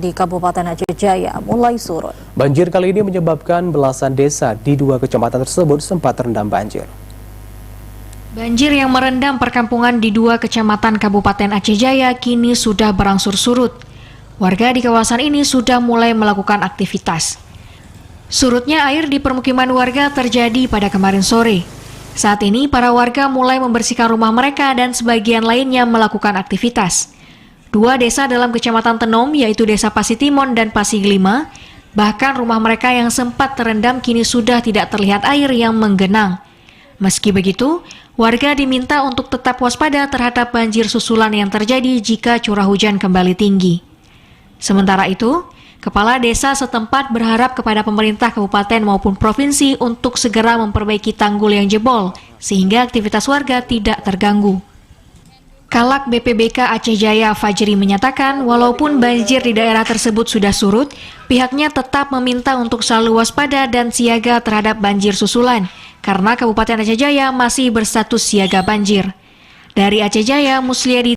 di Kabupaten Aceh Jaya mulai surut. Banjir kali ini menyebabkan belasan desa di 2 kecamatan tersebut sempat terendam banjir. Banjir yang merendam perkampungan di 2 kecamatan Kabupaten Aceh Jaya kini sudah berangsur surut. Warga di kawasan ini sudah mulai melakukan aktivitas. Surutnya air di permukiman warga terjadi pada kemarin sore. Saat ini para warga mulai membersihkan rumah mereka dan sebagian lainnya melakukan aktivitas. 2 desa dalam Kecamatan Tenom, yaitu Desa Pasitimon dan Pasiglima, bahkan rumah mereka yang sempat terendam kini sudah tidak terlihat air yang menggenang. Meski begitu, warga diminta untuk tetap waspada terhadap banjir susulan yang terjadi jika curah hujan kembali tinggi. Sementara itu, Kepala Desa setempat berharap kepada pemerintah kabupaten maupun provinsi untuk segera memperbaiki tanggul yang jebol, sehingga aktivitas warga tidak terganggu. Kalak BPBK Aceh Jaya Fajri menyatakan walaupun banjir di daerah tersebut sudah surut, pihaknya tetap meminta untuk selalu waspada dan siaga terhadap banjir susulan, karena Kabupaten Aceh Jaya masih berstatus siaga banjir. Dari Aceh Jaya, Musliadi